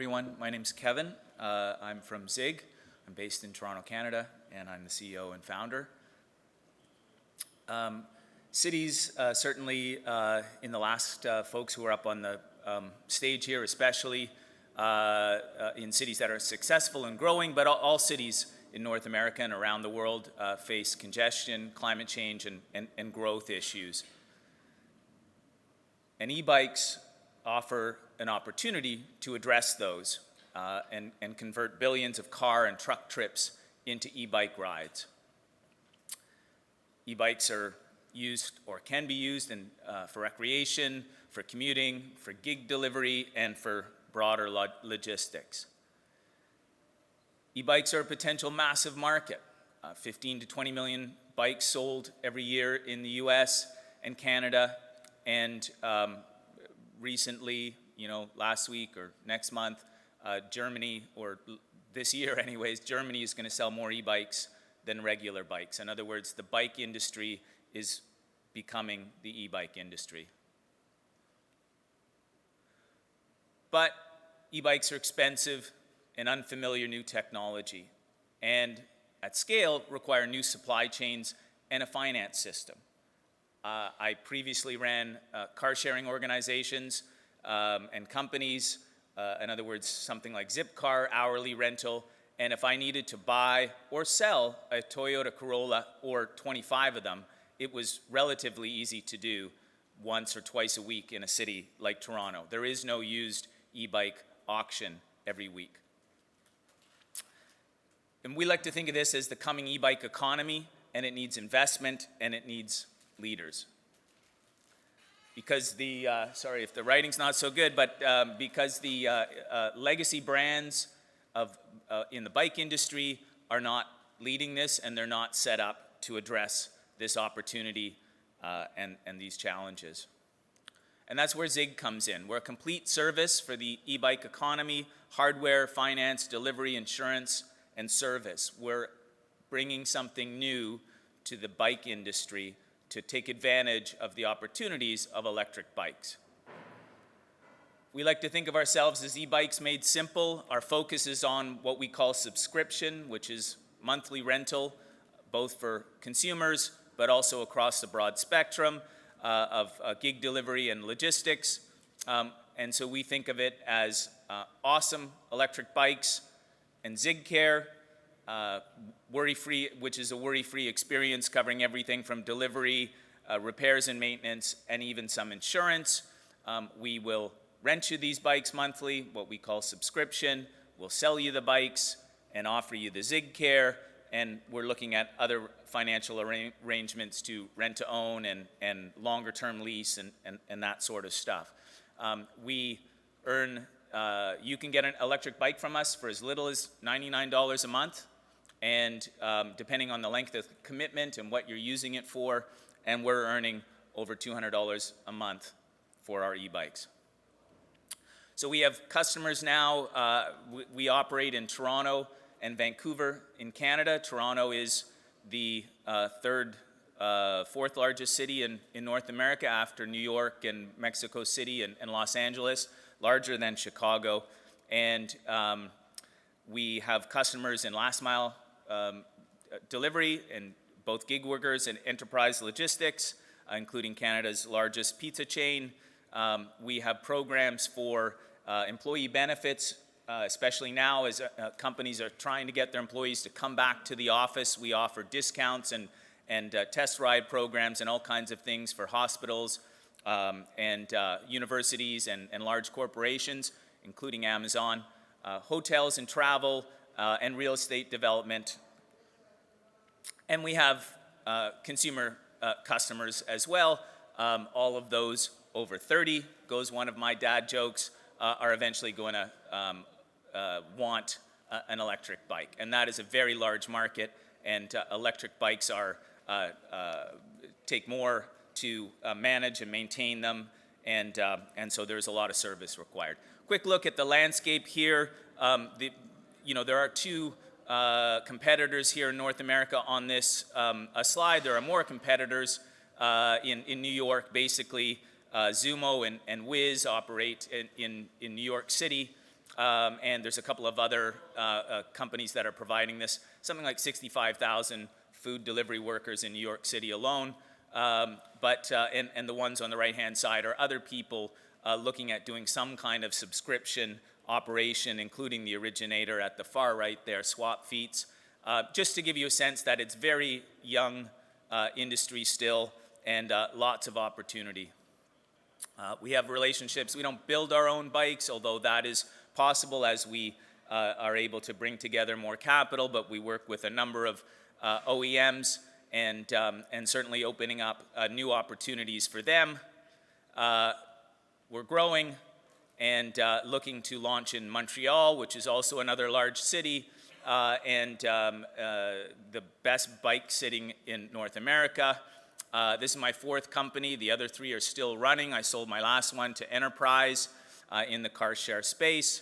everyone. My name's Kevin. I'm from Zygg. I'm based in Toronto, Canada, and I'm the CEO and founder. Cities, certainly in the last folks who are up on the stage here, especially in cities that are successful and growing, but all cities in North America and around the world face congestion, climate change, and growth issues. And e-bikes offer an opportunity to address those and convert billions of car and truck trips into e-bike rides. E-bikes are used or can be used for recreation, for commuting, for gig delivery, and for broader logistics. E-bikes are a potential massive market. 15 to 20 million bikes sold every year in the US and Canada, and recently, last week or next month, Germany, or this year anyways, Germany is going to sell more e-bikes than regular bikes. In other words, the bike industry is becoming the e-bike industry. But e-bikes are expensive and unfamiliar new technology, and at scale require new supply chains and a finance system. I previously ran car sharing organizations and companies, in other words, something like Zipcar, hourly rental, and if I needed to buy or sell a Toyota Corolla or 25 of them, it was relatively easy to do once or twice a week in a city like Toronto. There is no used e-bike auction every week. And we like to think of this as the coming e-bike economy, and it needs investment and it needs leaders. Because the, sorry if the writing's not so good, but because the legacy brands in the bike industry are not leading this, and they're not set up to address this opportunity and these challenges. And that's where Zygg comes in. We're a complete service for the e-bike economy: hardware, finance, delivery, insurance, and service. We're bringing something new to the bike industry to take advantage of the opportunities of electric bikes. We like to think of ourselves as e-bikes made simple. Our focus is on what we call subscription, which is monthly rental, both for consumers, but also across the broad spectrum of gig delivery and logistics. And so we think of it as awesome electric bikes and Zygg Care, worry-free, which is a worry-free experience covering everything from delivery, repairs and maintenance, and even some insurance. We will rent you these bikes monthly, what we call subscription. We'll sell you the bikes and offer you the Zygg Care, and we're looking at other financial arrangements to rent to own and longer-term lease and that sort of stuff. We earn, you can get an electric bike from us for as little as $99 a month, and depending on the length of the commitment and what you're using it for, and we're earning over $200 a month for our e-bikes. So we have customers now. We operate in Toronto and Vancouver in Canada. Toronto is the fourth largest city in North America after New York and Mexico City and Los Angeles, larger than Chicago. And we have customers in last mile delivery and both gig workers and enterprise logistics, including Canada's largest pizza chain. We have programs for employee benefits, especially now as companies are trying to get their employees to come back to the office. We offer discounts and test ride programs and all kinds of things for hospitals and universities and large corporations, including Amazon, hotels and travel, and real estate development. And we have consumer customers as well. All of those over 30, goes one of my dad jokes, are eventually going to want an electric bike. And that is a very large market, and electric bikes take more to manage and maintain them, and so there's a lot of service required. Quick look at the landscape here. There are two competitors here in North America on this slide. There are more competitors in New York. Basically, Zumo and Wiz operate in New York City. and there's a couple of other companies that are providing this, something like 65,000 food delivery workers in New York City alone. And the ones on the right-hand side are other people looking at doing some kind of subscription operation, including the originator at the far right there, Swap Feets. Just to give you a sense that it's very young industry still, and lots of opportunity. We have relationships. We don't build our own bikes, although that is possible as we are able to bring together more capital, but we work with a number of OEMs and certainly opening up new opportunities for them. We're growing and looking to launch in Montreal, which is also another large city, and the best bike city in North America. This is my 4th company. The other 3 are still running. I sold my last one to Enterprise in the car share space.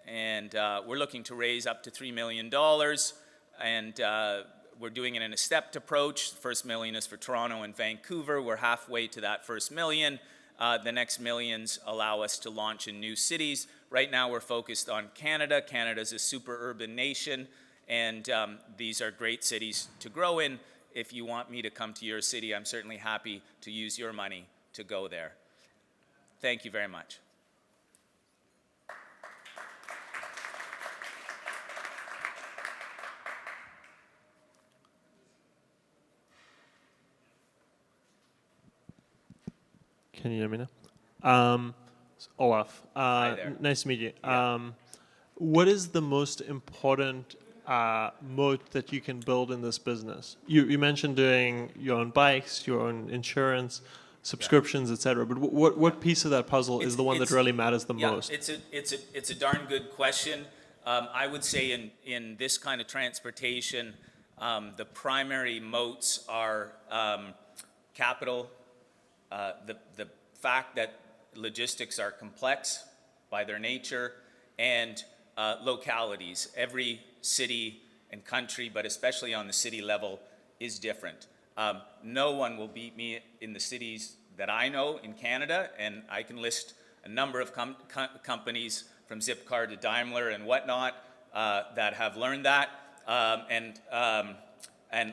And we're looking to raise up to $3 million. And we're doing it in a stepped approach. The first $1 million is for Toronto and Vancouver. We're halfway to that first $1 million. The next millions allow us to launch in new cities. Right now we're focused on Canada. Canada's a super urban nation, and these are great cities to grow in. If you want me to come to your city, I'm certainly happy to use your money to go there. Thank you very much. Can you hear me now? Olaf, Hi there. Nice to meet you. Yeah. What is the most important moat that you can build in this business? You mentioned doing your own bikes, your own insurance, subscriptions, etc. But what piece of that puzzle is the one that really matters the most? It's a darn good question. I would say in this kind of transportation, the primary moats are capital, the fact that logistics are complex by their nature, and localities. Every city and country, but especially on the city level, is different. No one will beat me in the cities that I know in Canada, and I can list a number of companies from Zipcar to Daimler and whatnot that have learned that, and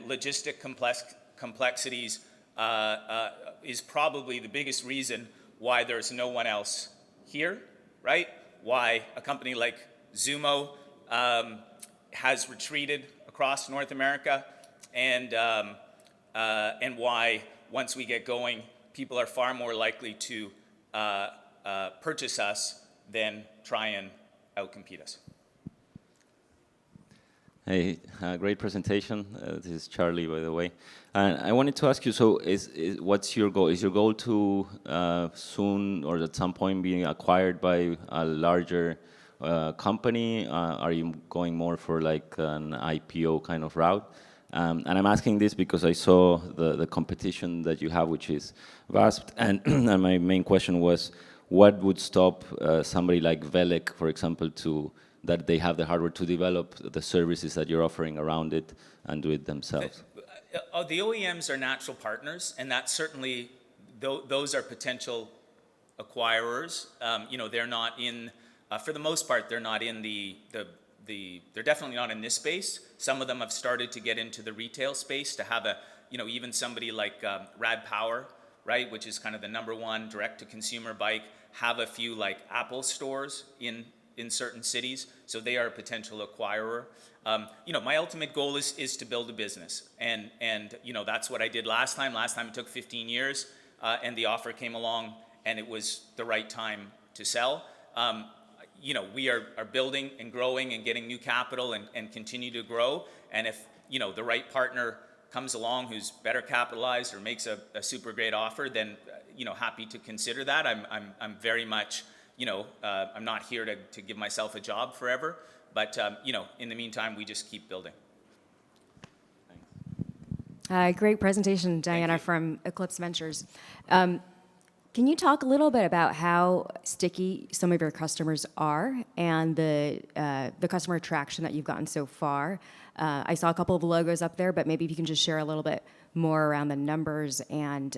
logistic complexities is probably the biggest reason why there's no one else here, right? Why a company like Zumo has retreated across North America, and why once we get going, people are far more likely to purchase us than try and outcompete us. Hey, great presentation. This is Charly, by the way. And I wanted to ask you, so what's your goal? Is your goal to soon or at some point being acquired by a larger company? Are you going more for like an IPO kind of route? And I'm asking this because I saw the competition that you have, which is vast. And my main question was, what would stop somebody like Velek, for example, that they have the hardware to develop the services that you're offering around it and do it themselves? The OEMs are natural partners, and that certainly, those are potential acquirers. They're not in, for the most part, they're not in they're definitely not in this space. Some of them have started to get into the retail space to have even somebody like Rad Power, right, which is kind of the #1 direct-to-consumer bike, have a few like Apple stores in certain cities, so they are a potential acquirer. My ultimate goal is to build a business, and that's what I did last time. Last time it took 15 years, and the offer came along, and it was the right time to sell. We are building and growing and getting new capital and continue to grow, and if the right partner comes along who's better capitalized or makes a super great offer, then happy to consider that. I'm very much I'm not here to give myself a job forever, but in the meantime, we just keep building. Great presentation, Diana from Eclipse Ventures. Can you talk a little bit about how sticky some of your customers are and the customer traction that you've gotten so far? I saw a couple of logos up there, but maybe if you can just share a little bit more around the numbers, and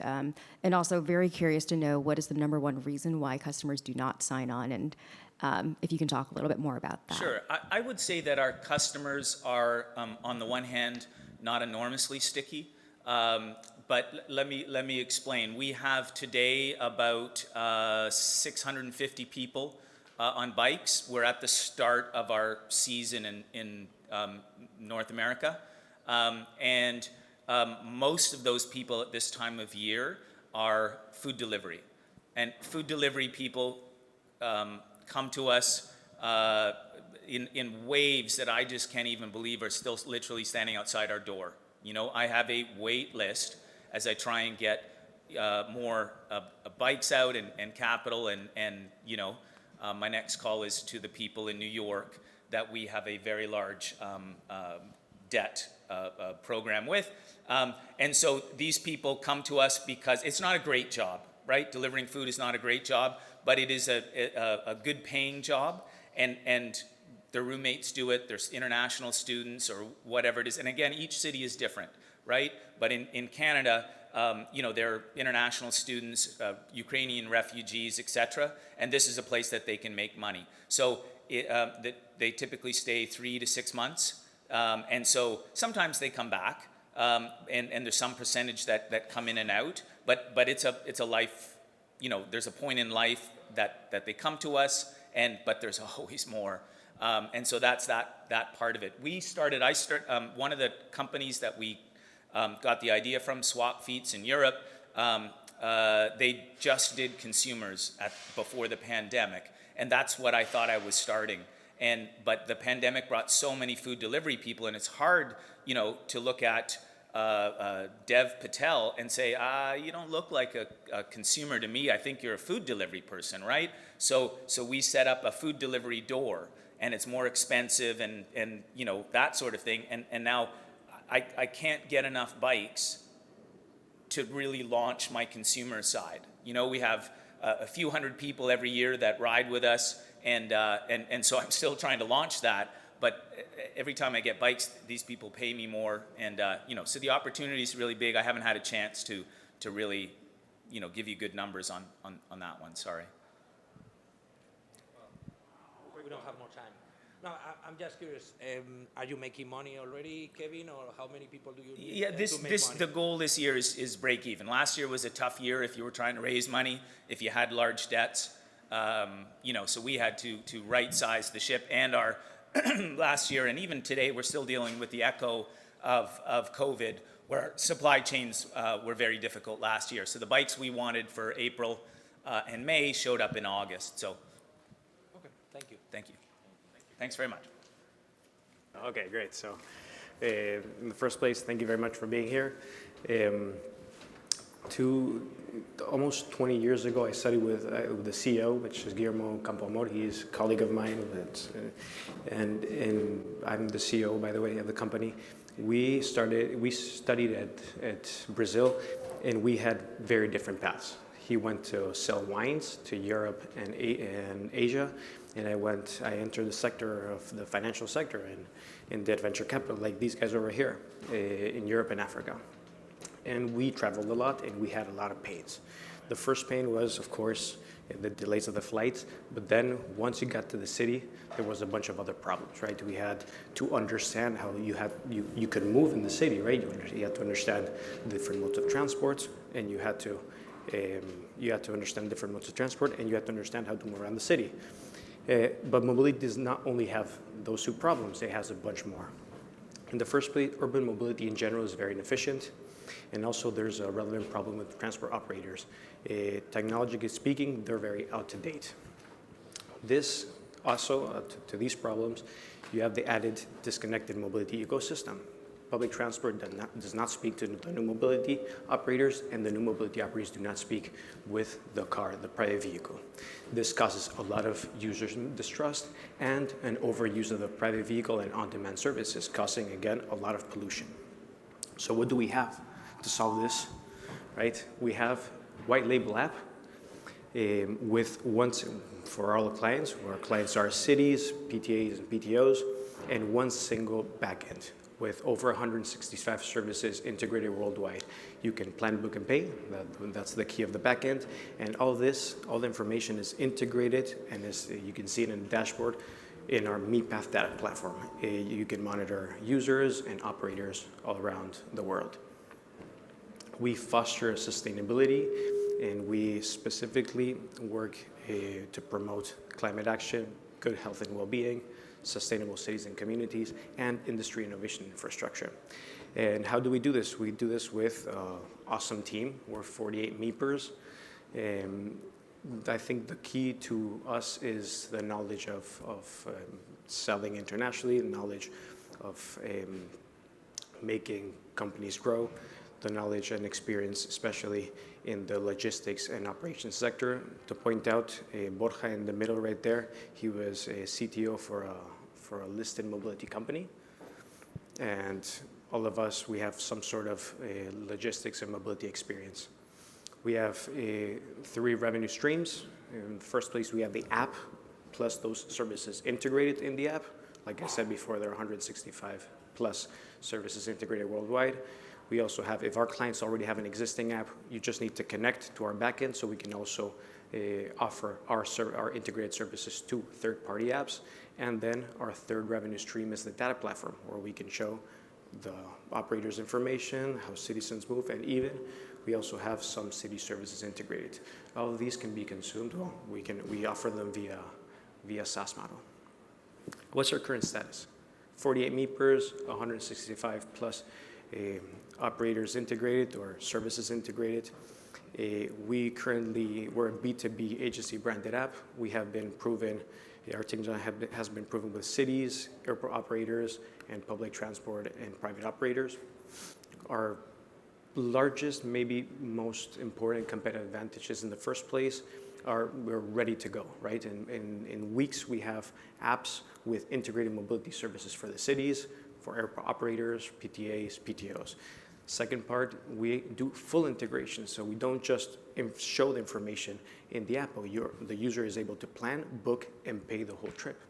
also very curious to know what is the #1 reason why customers do not sign on, and If you can talk a little bit more about that. Sure. I would say that our customers are, on the one hand, not enormously sticky. But let me explain. We have today about 650 people on bikes. We're at the start of our season in North America. And most of those people at this time of year are food delivery. And food delivery people come to us in waves that I just can't even believe are still literally standing outside our door. You know, I have a wait list as I try and get more bikes out and capital, and you know, my next call is to the people in New York that we have a very large debt program with. And so these people come to us because it's not a great job, right? Delivering food is not a great job, but it is a good paying job, and their roommates do it, there's international students or whatever it is. And again, each city is different, right? But in Canada, you know, there are international students, Ukrainian refugees, etc. And this is a place that they can make money. So they typically stay 3 to 6 months. And so sometimes they come back, and there's some percentage that come in and out, but it's a life, you know, there's a point in life that they come to us, but there's always more. And so that's that part of it. One of the companies that we got the idea from, Swap Feets in Europe, they just did consumers before the pandemic, and that's what I thought I was starting. But the pandemic brought so many food delivery people, and it's hard, you know, to look at Dev Patel and say, you don't look like a consumer to me. I think you're a food delivery person, right? So we set up a food delivery door, and it's more expensive, and you know, that sort of thing. And now I can't get enough bikes to really launch my consumer side. You know, we have a few hundred people every year that ride with us, and so I'm still trying to launch that. But every time I get bikes, these people pay me more, and you know, so the opportunity is really big. I haven't had a chance to really, you know, give you good numbers on that one. Sorry. We don't have more time. No, I'm just curious. Are you making money already, Kevin, or how many people do you need Yeah, to make money? the goal this year is break even. Last year was a tough year if you were trying to raise money, if you had large debts. You know, so we had to right size the ship, and our last year, and even today, we're still dealing with the echo of COVID, where supply chains were very difficult last year. So the bikes we wanted for April and May showed up in August. So Okay, thank you. thank you. Thanks very much. Okay, great. So, in the first place, thank you very much for being here. Almost 20 years ago, I studied with the CEO, which is Guillermo Campoamor. He's a colleague of mine, and I'm the CEO, by the way, of the company. We studied at Brazil, and we had very different paths. He went to sell wines to Europe and Asia, and I entered the sector of the financial sector and did venture capital, like these guys over here, in Europe and Africa. And we traveled a lot, and we had a lot of pains. The first pain was, of course, the delays of the flights, but then once you got to the city, there was a bunch of other problems, right? We had to understand how you could move in the city, right? You had to understand different modes of transport, and you had to understand different modes of transport, and you had to understand how to move around the city. But mobility does not only have those two problems, it has a bunch more. In the first place, urban mobility in general is very inefficient. And also there's a relevant problem with transport operators. Technologically speaking, they're very out to date. This also, to these problems, you have the added disconnected mobility ecosystem. Public transport does not speak to the new mobility operators, and the new mobility operators do not speak with the car, the private vehicle. This causes a lot of user distrust and an overuse of the private vehicle and on-demand services, causing, again, a lot of pollution. So what do we have to solve this, right? We have white label app for all the clients, where our clients are cities, PTAs, and PTOs, and one single backend. with over 165 services integrated worldwide. You can plan, book, and pay. That's the key of the back end. And all the information is integrated, and you can see it in the dashboard in our Meep data platform. You can monitor users and operators all around the world. We foster sustainability, and we specifically work to promote climate action, good health and well-being, sustainable cities and communities, and industry innovation infrastructure. And how do we do this? We do this with an awesome team. We're 48 Meepers. I think the key to us is the knowledge of selling internationally, the knowledge of making companies grow, the knowledge and experience, especially in the logistics and operations sector. To point out, Borja in the middle right there, he was a CTO for a listed mobility company. And all of us, we have some sort of logistics and mobility experience. We have 3 revenue streams. In the first place, we have the app, plus those services integrated in the app. Like I said before, there are 165 plus services integrated worldwide. We also have, if our clients already have an existing app, you just need to connect to our backend so we can also offer our integrated services to third-party apps. And then our third revenue stream is the data platform, where we can show the operators' information, how citizens move, and even we also have some city services integrated. All of these can be consumed. Well, we offer them via SaaS model. What's our current status? 48 Meepers, 165 plus operators integrated or services integrated. We're a B2B agency branded app. We have been proven, our team has been proven with cities, airport operators, and public transport and private operators. Our largest, maybe most important competitive advantages in the first place are we're ready to go, right? In weeks, we have apps with integrated mobility services for the cities, for airport operators, PTAs, PTOs. Second part, we do full integration, so we don't just show the information in the app, but the user is able to plan, book, and pay the whole trip.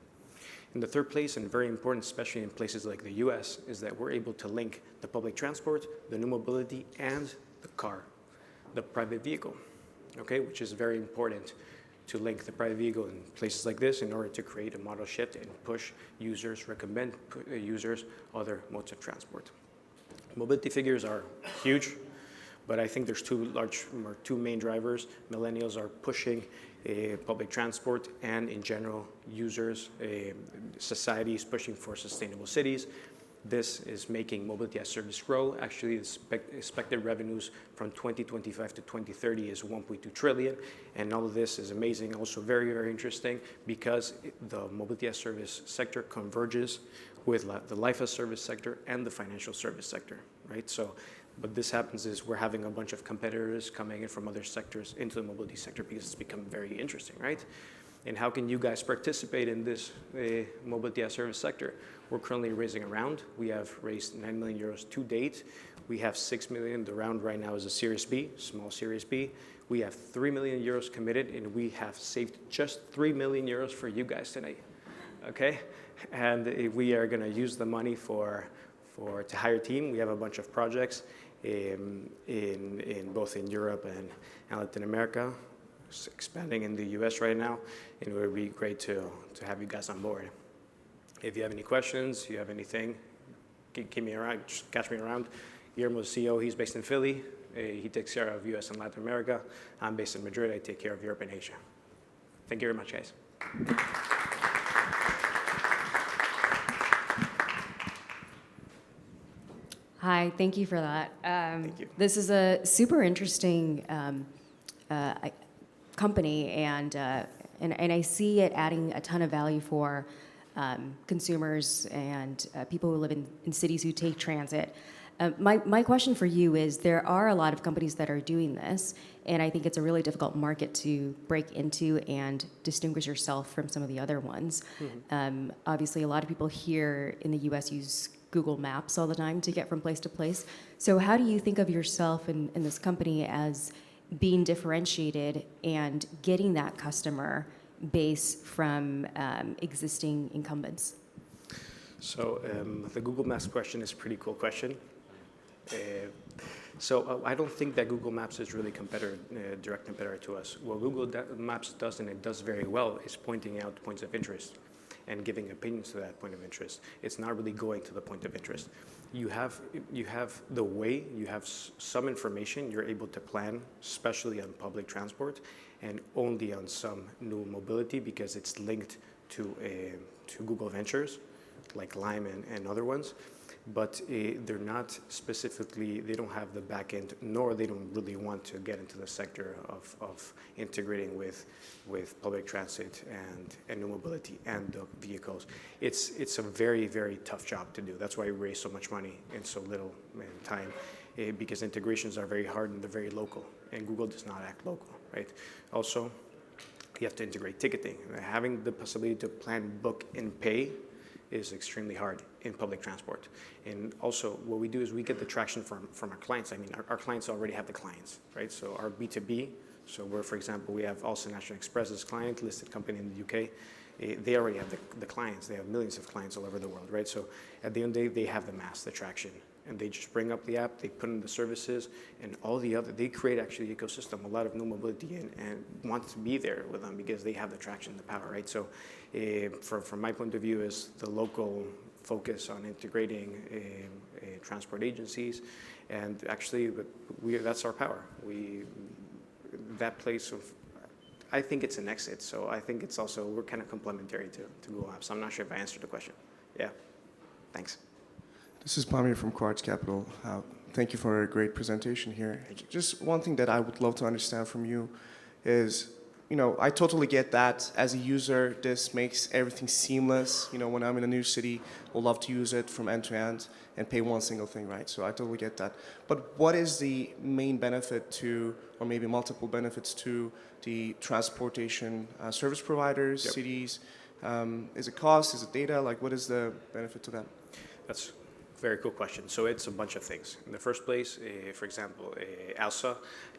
In the third place, and very important, especially in places like the US, is that we're able to link the public transport, the new mobility, and the car, the private vehicle, okay, which is very important to link the private vehicle in places like this in order to create a model shift and push users, recommend users other modes of transport. Mobility figures are huge, but I think there's two main drivers. Millennials are pushing public transport, and in general, users, society is pushing for sustainable cities. This is making mobility as service grow. Actually, the expected revenues from 2025 to 2030 is 1.2 trillion, and all of this is amazing. Also very, very interesting because the mobility as service sector converges with the life as service sector and the financial service sector, right? So, what this happens is we're having a bunch of competitors coming in from other sectors into the mobility sector because it's become very interesting, right? And how can you guys participate in this mobility as service sector? We're currently raising a round. We have raised 9 million euros to date. We have 6 million. The round right now is a Series B, small Series B. We have 3 million euros committed, and we have saved just 3 million euros for you guys tonight, okay? And we are gonna use the money to hire a team. We have a bunch of projects in both in Europe and Latin America. It's expanding in the US right now, and it would be great to have you guys on board. If you have any questions, you have anything, keep me around, just catch me around. Guillermo's CEO, he's based in Philly. He takes care of US and Latin America. I'm based in Madrid. I take care of Europe and Asia. Thank you very much, guys. Hi, thank you for that. Thank you. This is a super interesting company, and I see it adding a ton of value for consumers and people who live in cities who take transit. My question for you is, there are a lot of companies that are doing this, and I think it's a really difficult market to break into and distinguish yourself from some of the other ones. Mm-hmm. Obviously, a lot of people here in the US use Google Maps all the time to get from place to place. So how do you think of yourself in this company as being differentiated and getting that customer base from existing incumbents? So the Google Maps question is a pretty cool question. So I don't think that Google Maps is really direct competitor to us. What Google Maps does, and it does very well, is pointing out points of interest and giving opinions to that point of interest. It's not really going to the point of interest. You have the way, you have some information, you're able to plan, especially on public transport, and only on some new mobility because it's linked to Google Ventures, like Lime and other ones. But they're not specifically, they don't have the back end, nor they don't really want to get into the sector of integrating with public transit and new mobility and the vehicles. It's a very, very tough job to do. That's why we raise so much money in so little time, because integrations are very hard and they're very local, and Google does not act local, right? Also, you have to integrate ticketing. Having the possibility to plan, book, and pay is extremely hard in public transport. And also what we do is we get the traction from our clients. I mean, our clients already have the clients, right? So our B2B, so where, for example, we have also National Express as client, listed company in the UK, they already have the clients. They have millions of clients all over the world, right? So at the end of the day, they have the mass, the traction. And they just bring up the app, they put in the services, and all the other, they create actually the ecosystem, a lot of new mobility, and want to be there with them because they have the traction, the power, right? So from my point of view is the local focus on integrating transport agencies, and actually that's our power. That place of, I think it's an exit, so I think it's also, we're kind of complementary to Google Apps. I'm not sure if I answered the question. Yeah, thanks. This is Pamir from Quartz Capital. Thank you for a great presentation here. Just one thing that I would love to understand from you is, I totally get that as a user, this makes everything seamless. When I'm in a new city, I'll love to use it from end to end and pay one single thing, right? So I totally get that. But what is the main benefit to, or maybe multiple benefits to the transportation service providers, Yep. cities? Is it cost? Is it data? Like, what is the benefit to them? That's a very cool question. So it's a bunch of things. In the first place, for example, ALSA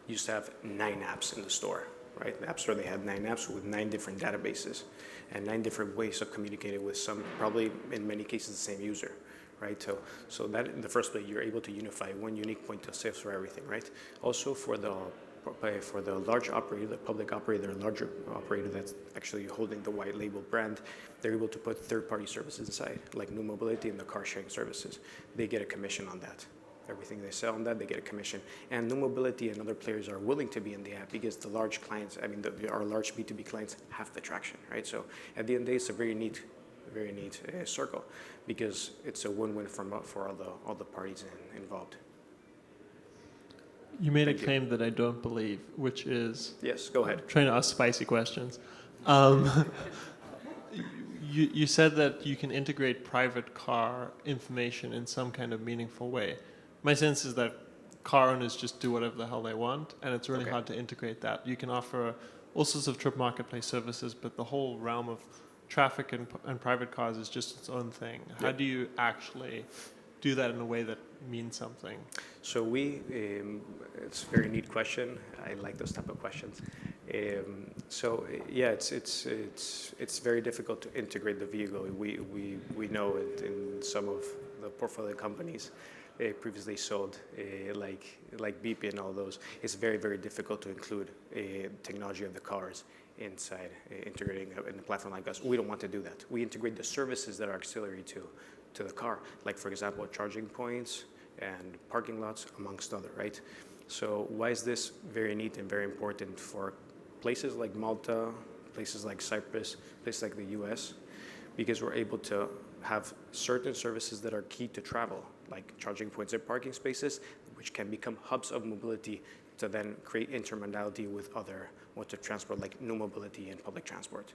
used to have 9 apps in the store, right? The App Store, they had 9 apps with 9 different databases and 9 different ways of communicating with some, probably in many cases, the same user, right? So that in the first place, you're able to unify one unique point of sales for everything, right? Also for the large operator, the public operator, the larger operator that's actually holding the white label brand, they're able to put third-party services inside, like new mobility and the car sharing services. They get a commission on that. Everything they sell on that, they get a commission. And new mobility and other players are willing to be in the app because the large clients, our large B2B clients have the traction, right? So at the end of the day, it's a very neat circle because it's a win-win for all the parties involved. You made a claim that I don't believe, which is... Yes, go ahead. I'm trying to ask spicy questions. You said that you can integrate private car information in some kind of meaningful way. My sense is that car owners just do whatever the hell they want, and it's really hard to integrate that. You can offer all sorts of trip marketplace services, but the whole realm of traffic and private cars is just its own thing. How do you actually do that in a way that means something? So it's a very neat question. I like those type of questions. It's very difficult to integrate the vehicle. We know it in some of the portfolio companies previously sold, like Meep and all those. It's very, very difficult to include technology of the cars inside, integrating in a platform like us. We don't want to do that. We integrate the services that are auxiliary to the car, like for example, charging points and parking lots, amongst other, right? So why is this very neat and very important for places like Malta, places like Cyprus, places like the US? Because we're able to have certain services that are key to travel, like charging points and parking spaces, which can become hubs of mobility to then create intermodality with other modes of transport, like new mobility and public transport.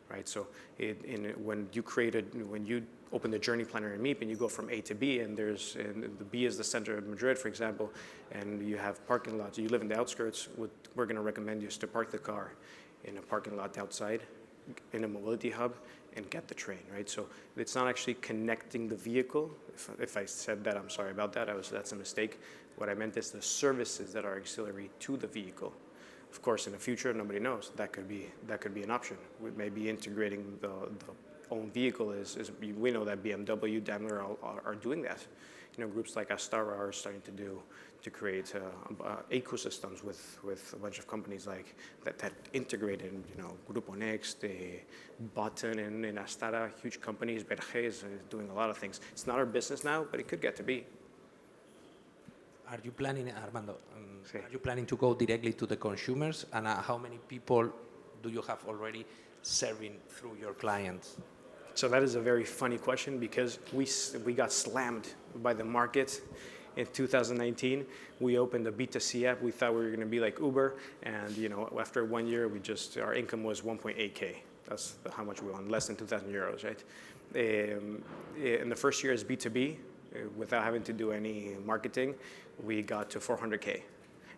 Right, so when you open the journey planner in Meep and you go from A to B, and the B is the center of Madrid, for example, and you have parking lots, you live in the outskirts, we're going to recommend you is to park the car in a parking lot outside, in a mobility hub, and get the train, right? So it's not actually connecting the vehicle. If I said that, I'm sorry about that. That's a mistake. What I meant is the services that are auxiliary to the vehicle. Of course, in the future, nobody knows. That could be an option. We may be integrating own vehicle we know that BMW, Daimler are doing that. Groups like Astara are starting to create ecosystems with a bunch of companies like that integrate in, Grupo Next, Button, and Astara, huge companies. Berge is doing a lot of things. It's not our business now, but it could get to be. Are you planning, Armando, are you planning to go directly to the consumers? And how many people do you have already serving through your clients? So that is a very funny question because we got slammed by the market in 2019. We opened a B2C app. We thought we were going to be like Uber, and after 1 year, our income was 1.8K. That's how much we won, less than 2,000 euros, right? In the first year as B2B, without having to do any marketing, we got to 400K,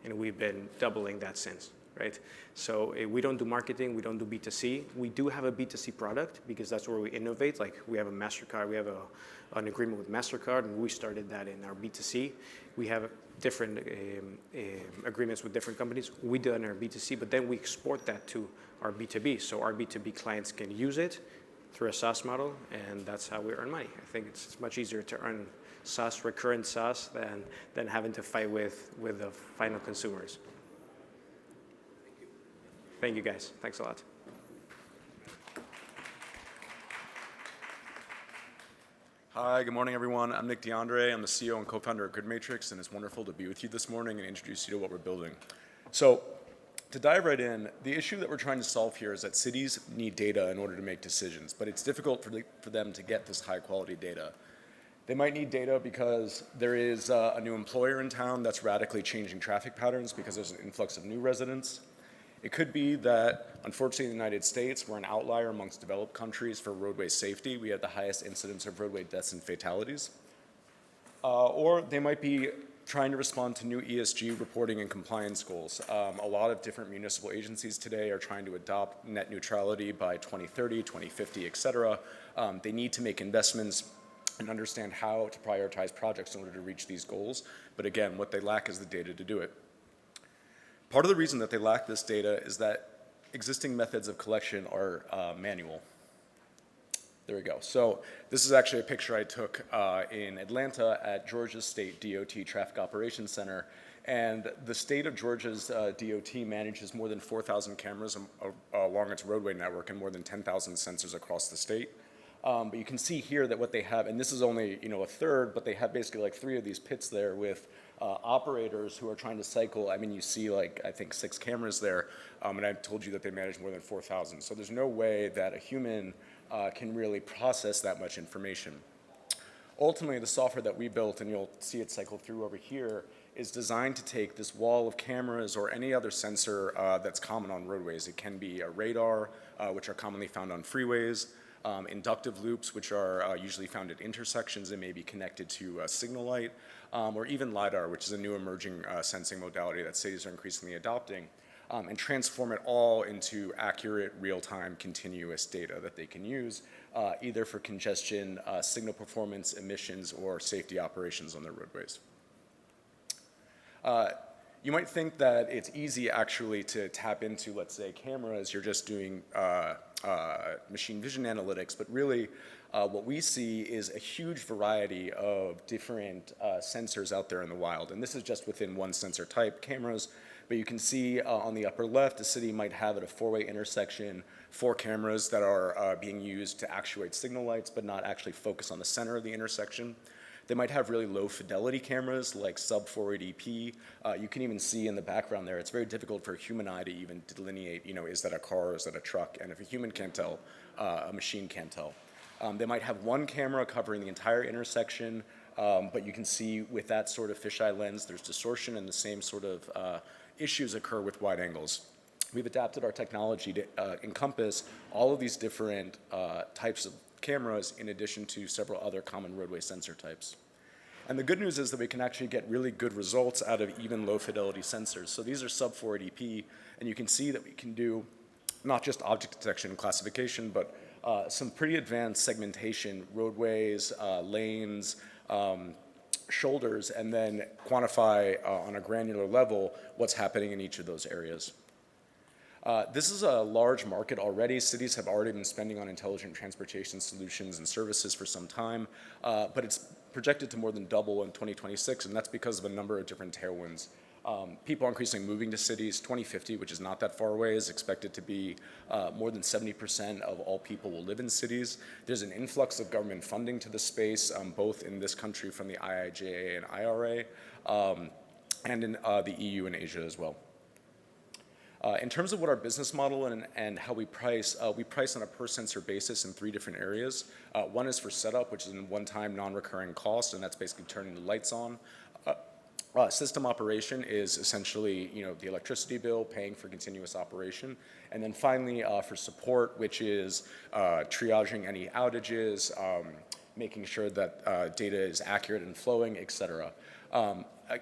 and we've been doubling that since. Right? So we don't do marketing, we don't do B2C. We do have a B2C product because that's where we innovate. Like we have a MasterCard, we have an agreement with MasterCard, and we started that in our B2C. We have different agreements with different companies. We do it in our B2C, but then we export that to our B2B. So our B2B clients can use it through a SaaS model, and that's how we earn money. I think it's much easier to earn SaaS, recurrent SaaS, than having to fight with the final consumers. Thank you, guys. Thanks a lot. Hi, good morning, everyone. I'm Nick DeAndre. I'm the CEO and co-founder of GridMatrix, and it's wonderful to be with you this morning and introduce you to what we're building. So, to dive right in, the issue that we're trying to solve here is that cities need data in order to make decisions, but it's difficult for them to get this high-quality data. They might need data because there is a new employer in town that's radically changing traffic patterns because there's an influx of new residents. It could be that, unfortunately, in the United States, we're an outlier amongst developed countries for roadway safety. We have the highest incidence of roadway deaths and fatalities. Or they might be trying to respond to new ESG reporting and compliance goals. A lot of different municipal agencies today are trying to adopt net neutrality by 2030, 2050, et cetera. They need to make investments and understand how to prioritize projects in order to reach these goals. But again, what they lack is the data to do it. Part of the reason that they lack this data is that existing methods of collection are manual. There we go. So this is actually a picture I took in Atlanta at Georgia's State DOT Traffic Operations Center. And the state of Georgia's DOT manages more than 4,000 cameras along its roadway network and more than 10,000 sensors across the state. But you can see here that what they have, and this is only a third, but they have basically like 3 of these pits there with operators who are trying to cycle. I mean, you see like, I think 6 cameras there, and I told you that they manage more than 4,000. So there's no way that a human can really process that much information. Ultimately, the software that we built, and you'll see it cycle through over here, is designed to take this wall of cameras or any other sensor that's common on roadways. It can be a radar, which are commonly found on freeways, inductive loops, which are usually found at intersections and may be connected to a signal light, or even LiDAR, which is a new emerging sensing modality that cities are increasingly adopting, and transform it all into accurate, real-time, continuous data that they can use, either for congestion, signal performance, emissions, or safety operations on their roadways. You might think that it's easy actually to tap into, let's say, cameras. You're just doing machine vision analytics, but really what we see is a huge variety of different sensors out there in the wild. And this is just within one sensor type, cameras. But you can see on the upper left, a city might have at a 4-way intersection 4 cameras that are being used to actuate signal lights, but not actually focus on the center of the intersection. They might have really low fidelity cameras like sub 480p. You can even see in the background there, it's very difficult for a human eye to even delineate, is that a car or is that a truck? And if a human can't tell, a machine can't tell. They might have 1 camera covering the entire intersection, but you can see with that sort of fisheye lens, there's distortion and the same sort of issues occur with wide angles. We've adapted our technology to encompass all of these different types of cameras in addition to several other common roadway sensor types. And the good news is that we can actually get really good results out of even low fidelity sensors. So these are sub 480p, and you can see that we can do not just object detection and classification, but some pretty advanced segmentation, roadways, lanes, shoulders, and then quantify on a granular level what's happening in each of those areas. This is a large market already. Cities have already been spending on intelligent transportation solutions and services for some time, but it's projected to more than double in 2026, and that's because of a number of different tailwinds. People are increasingly moving to cities. 2050, which is not that far away, is expected to be more than 70% of all people will live in cities. There's an influx of government funding to the space, both in this country from the IIJA and IRA, and in the EU and Asia as well. In terms of what our business model and how we price on a per sensor basis in 3 different areas. One is for setup, which is a one-time non-recurring cost, and that's basically turning the lights on. System operation is essentially, the electricity bill, paying for continuous operation. And then finally, for support, which is triaging any outages, making sure that data is accurate and flowing, et cetera.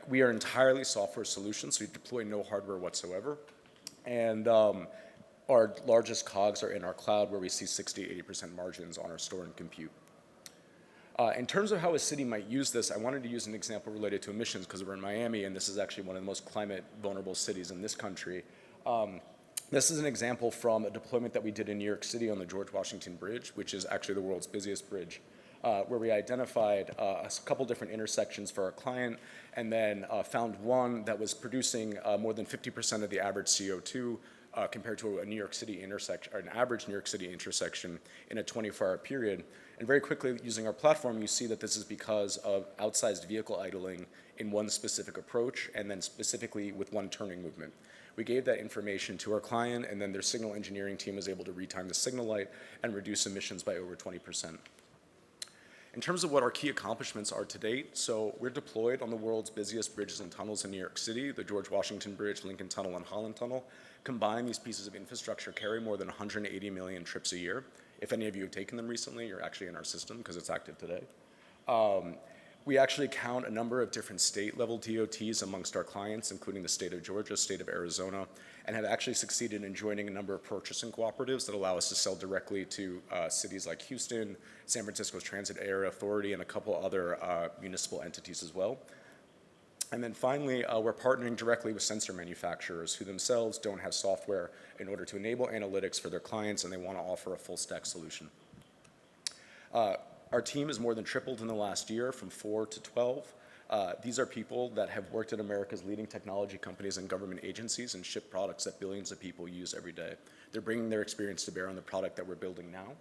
We are entirely software solutions, so we deploy no hardware whatsoever. And our largest COGS are in our cloud, where we see 60-80% margins on our store and compute. In terms of how a city might use this, I wanted to use an example related to emissions because we're in Miami, and this is actually one of the most climate vulnerable cities in this country. This is an example from a deployment that we did in New York City on the George Washington Bridge, which is actually the world's busiest bridge, where we identified a couple different intersections for our client, and then found one that was producing more than 50% of the average CO2 compared to a New York City intersection, or an average New York City intersection in a 24-hour period. And very quickly, using our platform, you see that this is because of outsized vehicle idling in one specific approach, and then specifically with one turning movement. We gave that information to our client, and then their signal engineering team was able to retime the signal light and reduce emissions by over 20%. In terms of what our key accomplishments are to date, so we're deployed on the world's busiest bridges and tunnels in New York City, the George Washington Bridge, Lincoln Tunnel, and Holland Tunnel. Combined, these pieces of infrastructure carry more than 180 million trips a year. If any of you have taken them recently, you're actually in our system because it's active today. We actually count a number of different state-level DOTs amongst our clients, including the state of Georgia, state of Arizona, and have actually succeeded in joining a number of purchasing cooperatives that allow us to sell directly to cities like Houston, San Francisco's Transit Area Authority, and a couple other municipal entities as well. And then finally, we're partnering directly with sensor manufacturers who themselves don't have software in order to enable analytics for their clients, and they want to offer a full stack solution. Our team has more than tripled in the last year from 4 to 12. These are people that have worked at America's leading technology companies and government agencies and ship products that billions of people use every day. They're bringing their experience to bear on the product that we're building now.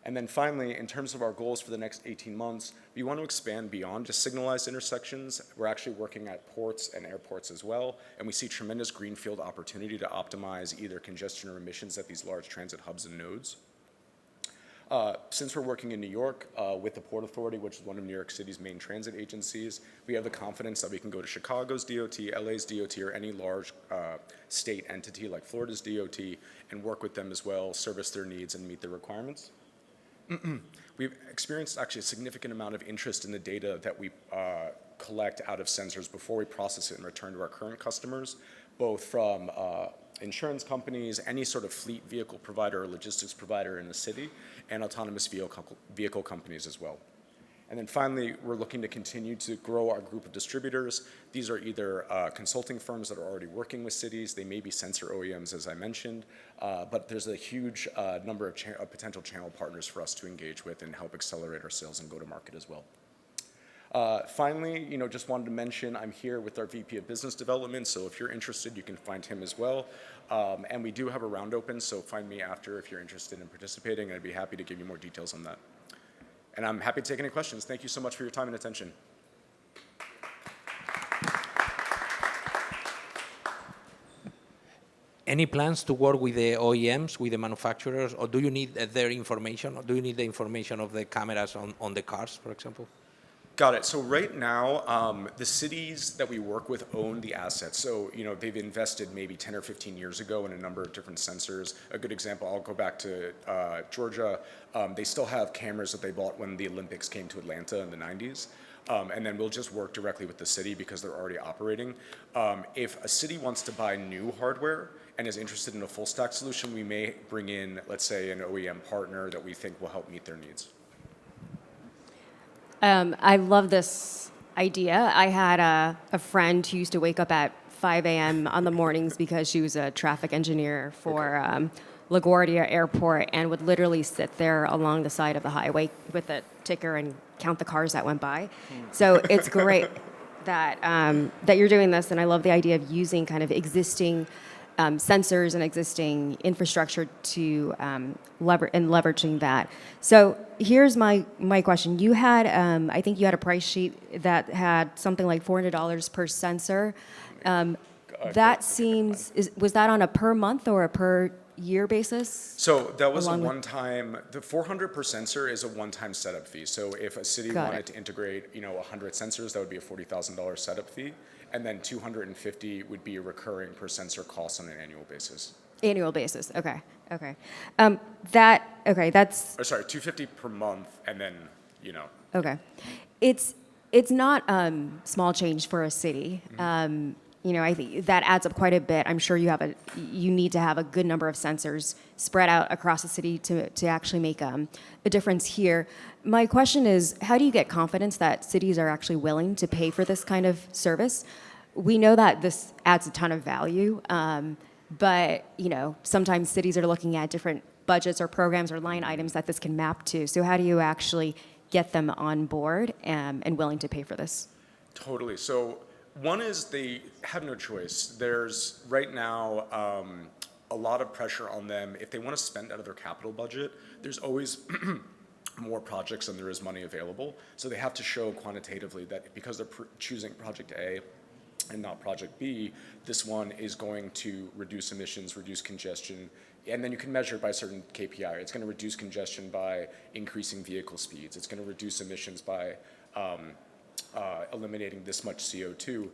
And then finally, in terms of our goals for the next 18 months, we want to expand beyond just signalized intersections. We're actually working at ports and airports as well, and we see tremendous greenfield opportunity to optimize either congestion or emissions at these large transit hubs and nodes. Since we're working in New York with the Port Authority, which is one of New York City's main transit agencies, we have the confidence that we can go to Chicago's DOT, LA's DOT, or any large state entity like Florida's DOT and work with them as well, service their needs, and meet their requirements. We've experienced actually a significant amount of interest in the data that we collect out of sensors before we process it and return to our current customers, both from insurance companies, any sort of fleet vehicle provider or logistics provider in the city, and autonomous vehicle companies as well. And then finally, we're looking to continue to grow our group of distributors. These are either consulting firms that are already working with cities. They may be sensor OEMs, as I mentioned, but there's a huge number of potential channel partners for us to engage with and help accelerate our sales and go-to-market as well. Finally, just wanted to mention I'm here with our VP of Business Development, so if you're interested, you can find him as well. And we do have a round open, so find me after if you're interested in participating, and I'd be happy to give you more details on that. And I'm happy to take any questions. Thank you so much for your time and attention. Any plans to work with the OEMs, with the manufacturers, or do you need their information, or do you need the information of the cameras on the cars, for example? Got it. So right now, the cities that we work with own the assets. So, they've invested maybe 10 or 15 years ago in a number of different sensors. A good example, I'll go back to Georgia. They still have cameras that they bought when the Olympics came to Atlanta in the 90s. And then we'll just work directly with the city because they're already operating. If a city wants to buy new hardware and is interested in a full stack solution, we may bring in, let's say, an OEM partner that we think will help meet their needs. I love this idea. I had a friend who used to wake up at 5 a.m. on the mornings because she was a traffic engineer for LaGuardia Airport and would literally sit there along the side of the highway with a ticker and count the cars that went by. So it's great that that you're doing this, and I love the idea of using kind of existing sensors and existing infrastructure to leveraging that. So here's my question. You had, I think you had a price sheet that had something like $400 per sensor. That seems, was that on a per month or a per year basis? So that was a Along with- one-time, the 400 per sensor is a one-time setup fee. So if a city Got wanted it. to integrate, 100 sensors, that would be a $40,000 setup fee. And then 250 would be a recurring per sensor cost on an annual basis. Annual basis, okay, okay. That's, Or sorry, 250 per month, and then, okay. It's not small change for a city. I think that adds up quite a bit. I'm sure you need to have a good number of sensors spread out across the city to actually make a difference here. My question is, how do you get confidence that cities are actually willing to pay for this kind of service? We know that this adds a ton of value, but sometimes cities are looking at different budgets or programs or line items that this can map to. So how do you actually get them on board and willing to pay for this? Totally. So one is they have no choice. There's right now a lot of pressure on them. If they want to spend out of their capital budget, there's always more projects than there is money available. So they have to show quantitatively that because they're choosing project A and not project B, this one is going to reduce emissions, reduce congestion, and then you can measure it by a certain KPI. It's going to reduce congestion by increasing vehicle speeds. It's going to reduce emissions by eliminating this much CO2.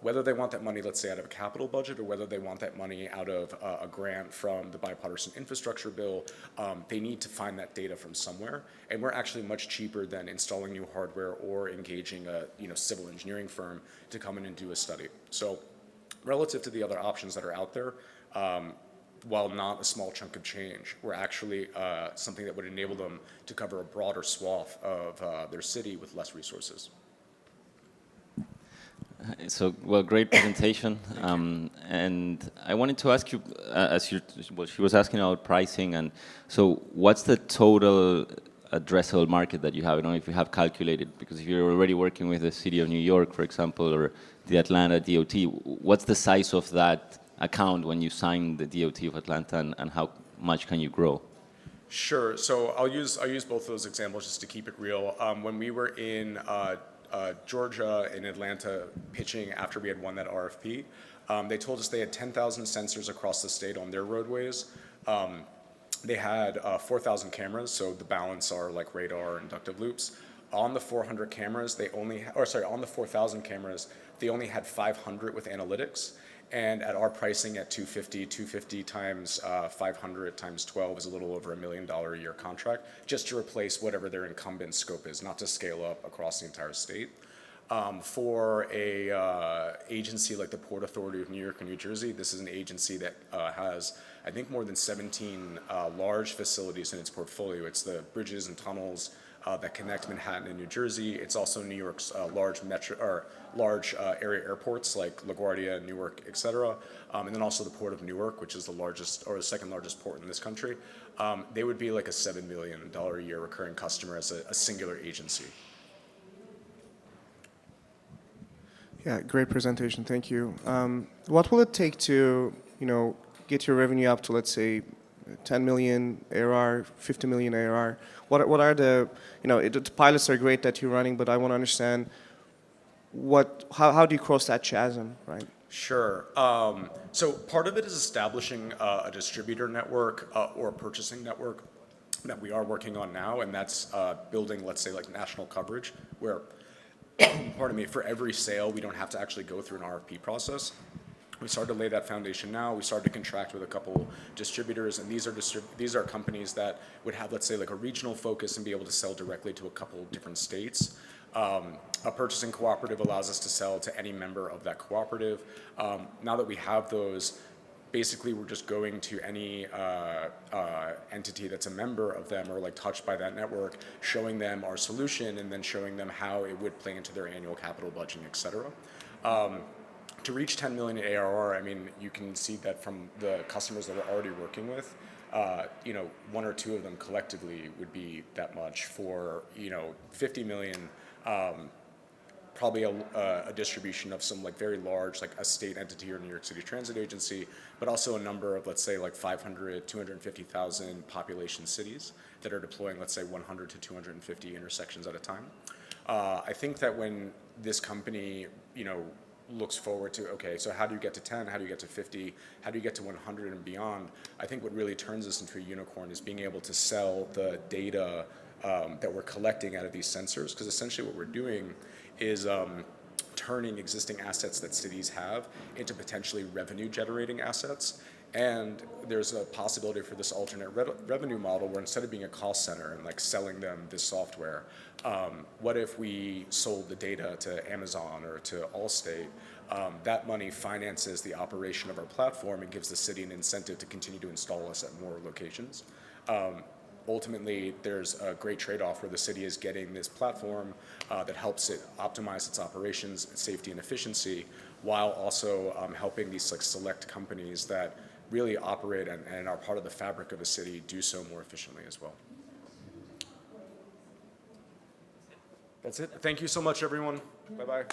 Whether they want that money, let's say, out of a capital budget, or whether they want that money out of a grant from the bipartisan infrastructure bill, they need to find that data from somewhere. And we're actually much cheaper than installing new hardware or engaging a civil engineering firm to come in and do a study. So relative to the other options that are out there, while not a small chunk of change, we're actually something that would enable them to cover a broader swath of their city with less resources. So, well, great presentation. And I wanted to ask you, she was asking about pricing, and so what's the total addressable market that you have? I don't know if you have calculated, because if you're already working with the city of New York, for example, or the Atlanta DOT, what's the size of that account when you sign the DOT of Atlanta, and how much can you grow? Sure. So I'll use both of those examples just to keep it real. When we were in Georgia and Atlanta pitching after we had won that RFP, they told us they had 10,000 sensors across the state on their roadways. They had 4,000 cameras, so the balance are like radar, inductive loops. On the 400 cameras, on the 4,000 cameras, they only had 500 with analytics. And at our pricing at 250 times 500 times 12 is a little over $1 million a year contract, just to replace whatever their incumbent scope is, not to scale up across the entire state. For a agency like the Port Authority of New York and New Jersey, this is an agency that has, I think, more than 17 large facilities in its portfolio. It's the bridges and tunnels that connect Manhattan and New Jersey. It's also New York's large area airports like LaGuardia, Newark, et cetera. And then also the Port of Newark, which is the largest or the second largest port in this country. They would be like a $7 million a year recurring customer as a singular agency. Yeah, great presentation. Thank you. What will it take to, get your revenue up to, let's say, 10 million ARR, 50 million ARR? What are the, the pilots are great that you're running, but I want to understand how do you cross that chasm, right? Sure. So part of it is establishing a distributor network or a purchasing network that we are working on now, and that's building, let's say, like national coverage, where, pardon me, for every sale, we don't have to actually go through an RFP process. We started to lay that foundation now. We started to contract with a couple distributors, and these are companies that would have, let's say, like a regional focus and be able to sell directly to a couple different states. A purchasing cooperative allows us to sell to any member of that cooperative. Now that we have those, basically we're just going to any entity that's a member of them or like touched by that network, showing them our solution and then showing them how it would play into their annual capital budget, et cetera. to reach 10 million in ARR, I mean, you can see that from the customers that we're already working with, you know, one or two of them collectively would be that much. For, you know, 50 million, probably a distribution of some like very large, like a state entity or New York City Transit Agency, but also a number of, let's say, like 500, 250,000 population cities that are deploying, let's say, 100 to 250 intersections at a time. I think that when this company, you know, looks forward to, okay, so how do you get to 10? How do you get to 50? How do you get to 100 and beyond? I think what really turns this into a unicorn is being able to sell the data that we're collecting out of these sensors, because essentially what we're doing is turning existing assets that cities have into potentially revenue generating assets. And there's a possibility for this alternate revenue model where instead of being a cost center and like selling them this software, what if we sold the data to Amazon or to Allstate? That money finances the operation of our platform and gives the city an incentive to continue to install us at more locations. Ultimately, there's a great trade-off where the city is getting this platform that helps it optimize its operations, safety, and efficiency, while also helping these like select companies that really operate and are part of the fabric of a city do so more efficiently as well. That's it. Thank you so much, everyone. Bye-bye.